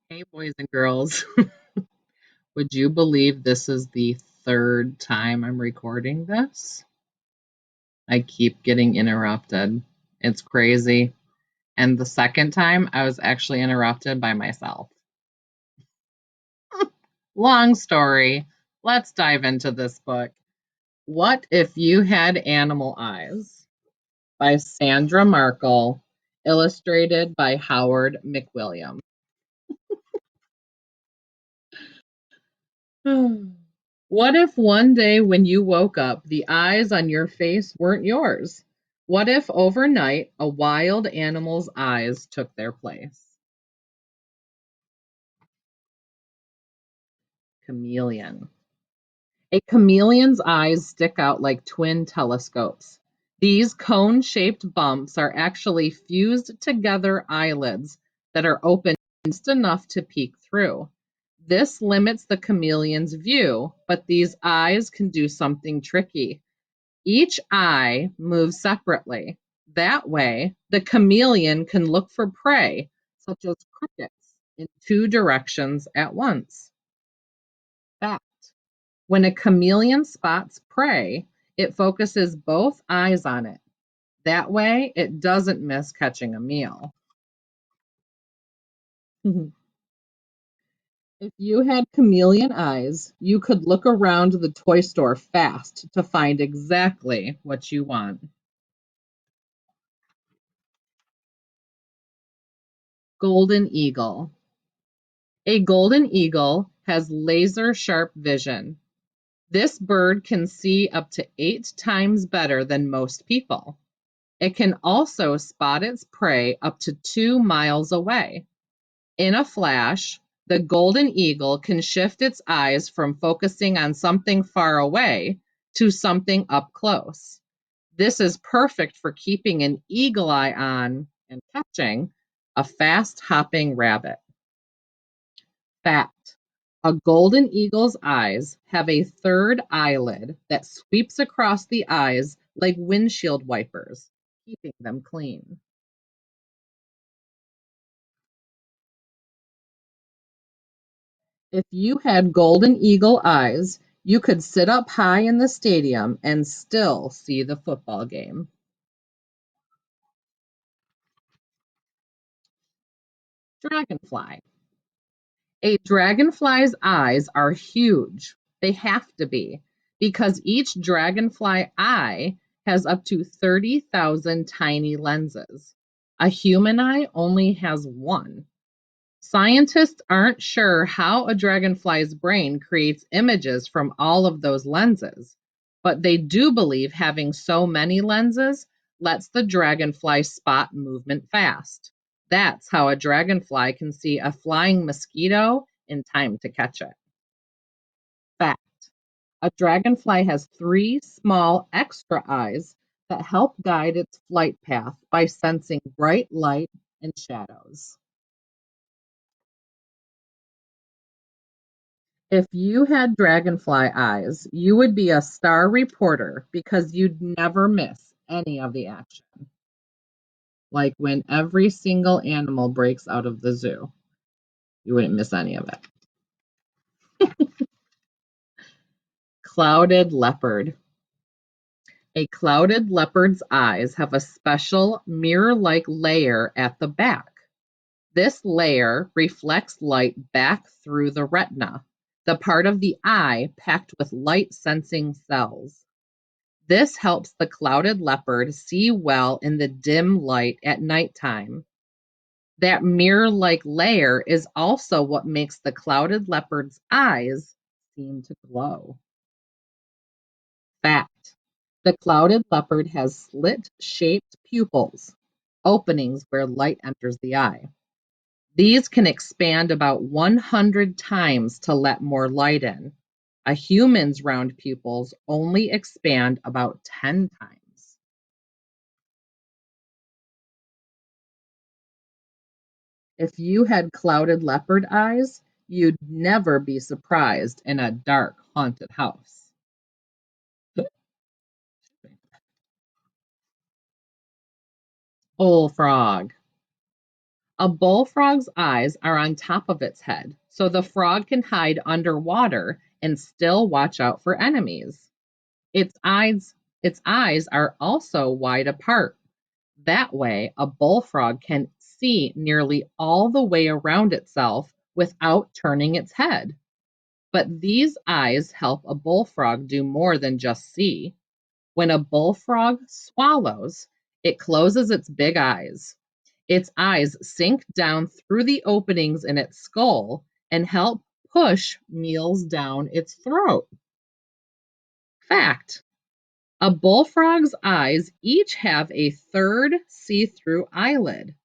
Hey, boys and girls. Would you believe this is the third time I'm recording this? I keep getting interrupted. It's crazy. And the second time, I was actually interrupted by myself. Long story. Let's dive into this book. What If You Had Animal Eyes? By Sandra Markle, illustrated by Howard McWilliam. What if one day when you woke up, the eyes on your face weren't yours? What if overnight a wild animal's eyes took their place? Chameleon. A chameleon's eyes stick out like twin telescopes. These cone shaped bumps are actually fused together eyelids that are open just enough to peek through. This limits the chameleon's view, but these eyes can do something tricky. Each eye moves separately. That way, the chameleon can look for prey, such as crickets, in two directions at once. Fact. When a chameleon spots prey, it focuses both eyes on it. That way, it doesn't miss catching a meal. If you had chameleon eyes, you could look around the toy store fast to find exactly what you want. Golden eagle. A golden eagle has laser sharp vision. This bird can see up to 8 times better than most people. It can also spot its prey up to 2 miles away. In a flash, the golden eagle can shift its eyes from focusing on something far away to something up close. This is perfect for keeping an eagle eye on and catching a fast hopping rabbit. Fact. A golden eagle's eyes have a third eyelid that sweeps across the eyes like windshield wipers, keeping them clean. If you had golden eagle eyes, you could sit up high in the stadium and still see the football game. Dragonfly. A dragonfly's eyes are huge. They have to be, because each dragonfly eye has up to 30,000 tiny lenses. A human eye only has one. Scientists aren't sure how a dragonfly's brain creates images from all of those lenses, but they do believe having so many lenses lets the dragonfly spot movement fast. That's how a dragonfly can see a flying mosquito in time to catch it. Fact. A dragonfly has three small extra eyes that help guide its flight path by sensing bright light and shadows. If you had dragonfly eyes, you would be a star reporter because you'd never miss any of the action. Like when every single animal breaks out of the zoo, you wouldn't miss any of it. Clouded leopard. A clouded leopard's eyes have a special mirror-like layer at the back. This layer reflects light back through the retina, the part of the eye packed with light-sensing cells. This helps the clouded leopard see well in the dim light at nighttime. That mirror-like layer is also what makes the clouded leopard's eyes seem to glow. Fact. The clouded leopard has slit-shaped pupils, openings where light enters the eye. These can expand about 100 times to let more light in. A human's round pupils only expand about 10 times. If you had clouded leopard eyes, you'd never be surprised in a dark, haunted house. Bullfrog. A bullfrog's eyes are on top of its head, so the frog can hide underwater and still watch out for enemies. Its eyes are also wide apart. That way, a bullfrog can see nearly all the way around itself without turning its head. But these eyes help a bullfrog do more than just see. When a bullfrog swallows, it closes its big eyes. Its eyes sink down through the openings in its skull and help push meals down its throat. Fact: a bullfrog's eyes each have a third see-through eyelid.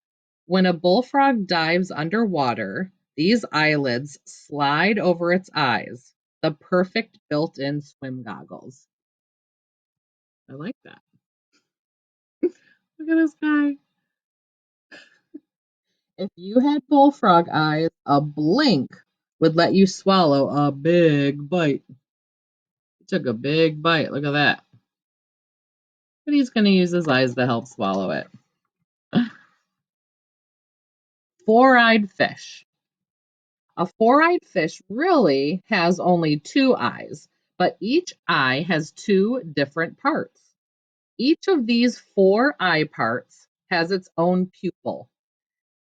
When a bullfrog dives underwater, these eyelids slide over its eyes, the perfect built-in swim goggles. I like that. Look at this guy. If you had bullfrog eyes, a blink would let you swallow a big bite. He took a big bite. Look at that. But he's going to use his eyes to help swallow it. Four-eyed fish. A four-eyed fish really has only two eyes, but each eye has two different parts. Each of these four eye parts has its own pupil.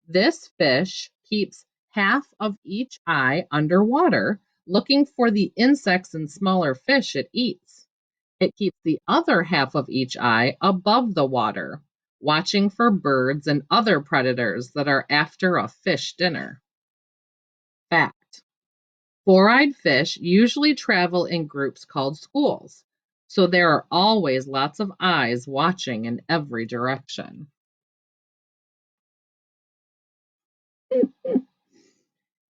This fish keeps half of each eye underwater, looking for the insects and smaller fish it eats. It keeps the other half of each eye above the water, watching for birds and other predators that are after a fish dinner. Fact: four-eyed fish usually travel in groups called schools, so there are always lots of eyes watching in every direction.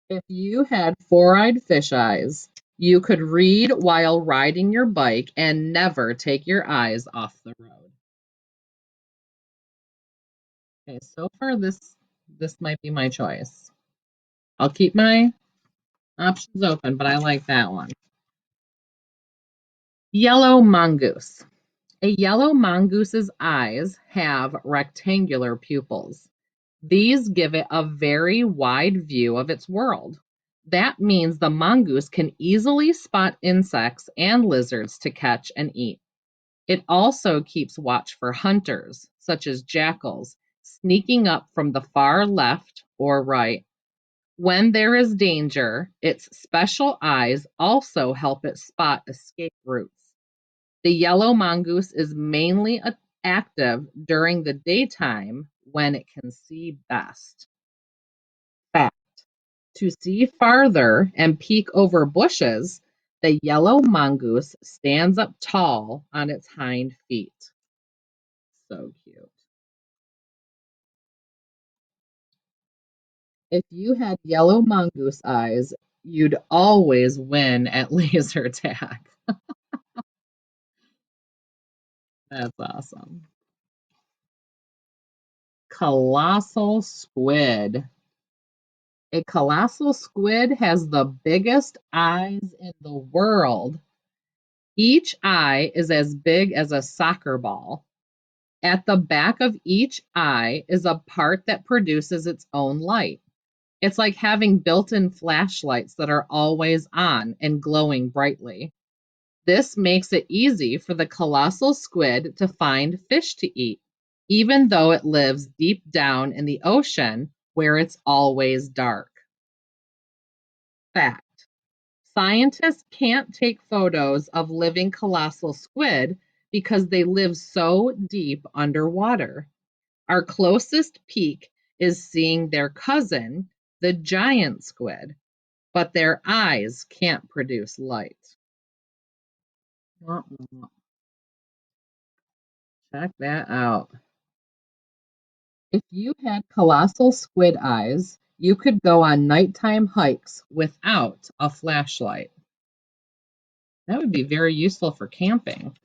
If you had four-eyed fish eyes, you could read while riding your bike and never take your eyes off the road. Okay, so far this might be my choice. I'll keep my options open, but I like that one. Yellow mongoose. A yellow mongoose's eyes have rectangular pupils. These give it a very wide view of its world. That means the mongoose can easily spot insects and lizards to catch and eat. It also keeps watch for hunters, such as jackals, sneaking up from the far left or right. When there is danger, its special eyes also help it spot escape routes. The yellow mongoose is mainly active during the daytime when it can see best. Fact: to see farther and peek over bushes, the yellow mongoose stands up tall on its hind feet. So cute. If you had yellow mongoose eyes, you'd always win at laser tag. That's awesome. Colossal squid. A colossal squid has the biggest eyes in the world. Each eye is as big as a soccer ball. At the back of each eye is a part that produces its own light. It's like having built-in flashlights that are always on and glowing brightly. This makes it easy for the colossal squid to find fish to eat, even though it lives deep down in the ocean where it's always dark. Fact: scientists can't take photos of living colossal squid because they live so deep underwater. Our closest peek is seeing their cousin, the giant squid, but their eyes can't produce light. Check that out. If you had colossal squid eyes, you could go on nighttime hikes without a flashlight. That would be very useful for camping.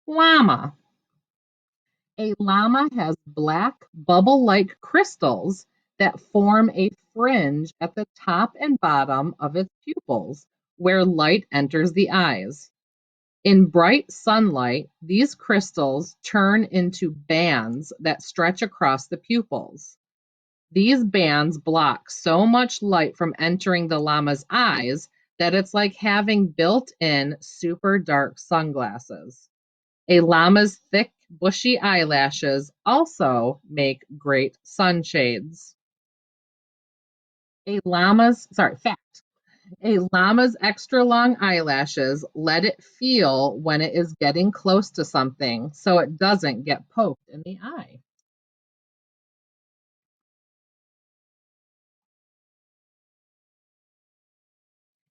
Llama. A llama has black bubble-like crystals that form a fringe at the top and bottom of its pupils where light enters the eyes. In bright sunlight, these crystals turn into bands that stretch across the pupils. These bands block so much light from entering the llama's eyes that it's like having built-in super dark sunglasses. A llama's thick, bushy eyelashes also make great sunshades. Fact. A llama's extra long eyelashes let it feel when it is getting close to something so it doesn't get poked in the eye.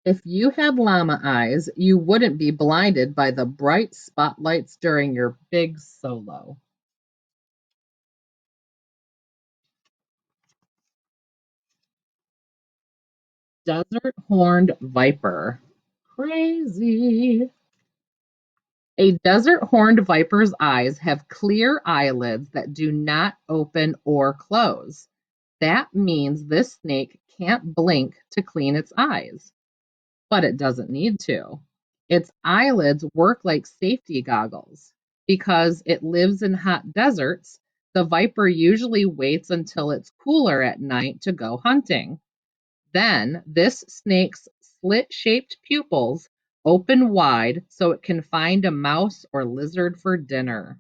If you had llama eyes, you wouldn't be blinded by the bright spotlights during your big solo. Desert horned viper. Crazy. A desert horned viper's eyes have clear eyelids that do not open or close. That means this snake can't blink to clean its eyes, but it doesn't need to. Its eyelids work like safety goggles. Because it lives in hot deserts, the viper usually waits until it's cooler at night to go hunting. Then, this snake's slit shaped pupils open wide so it can find a mouse or lizard for dinner.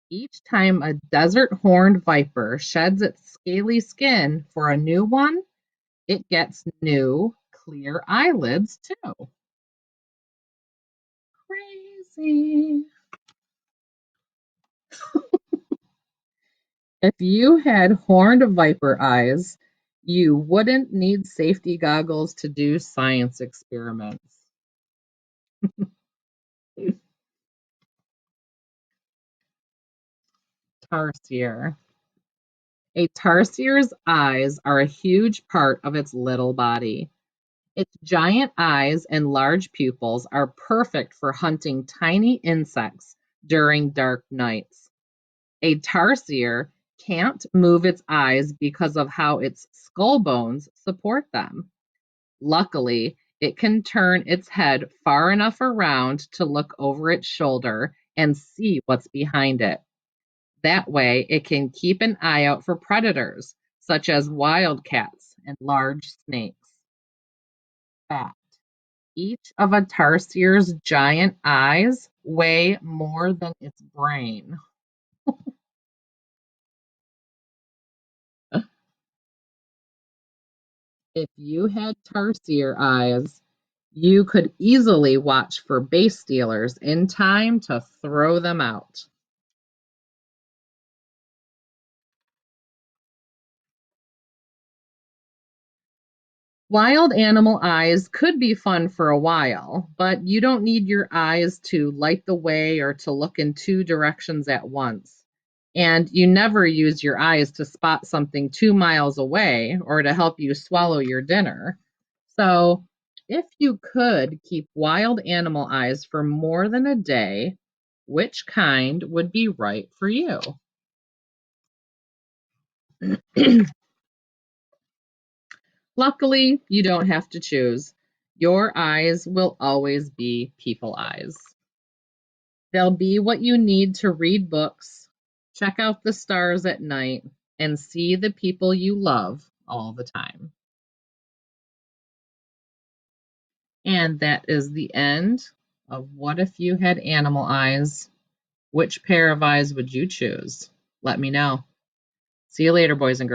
Each time a desert horned viper sheds its scaly skin for a new one, it gets new, clear eyelids too. Crazy. If you had horned viper eyes, you wouldn't need safety goggles to do science experiments. Tarsier. A tarsier's eyes are a huge part of its little body. Its giant eyes and large pupils are perfect for hunting tiny insects during dark nights. A tarsier can't move its eyes because of how its skull bones support them. Luckily, it can turn its head far enough around to look over its shoulder and see what's behind it. That way, it can keep an eye out for predators, such as wildcats and large snakes. Fact. Each of a tarsier's giant eyes weigh more than its brain. If you had tarsier eyes, you could easily watch for base stealers in time to throw them out. Wild animal eyes could be fun for a while, but you don't need your eyes to light the way or to look in two directions at once. And you never use your eyes to spot something 2 miles away or to help you swallow your dinner. So, if you could keep wild animal eyes for more than a day, which kind would be right for you? Luckily, you don't have to choose. Your eyes will always be people eyes. They'll be what you need to read books, check out the stars at night, and see the people you love all the time. And that is the end of What If You Had Animal Eyes? Which pair of eyes would you choose? Let me know. See you later, boys and girls.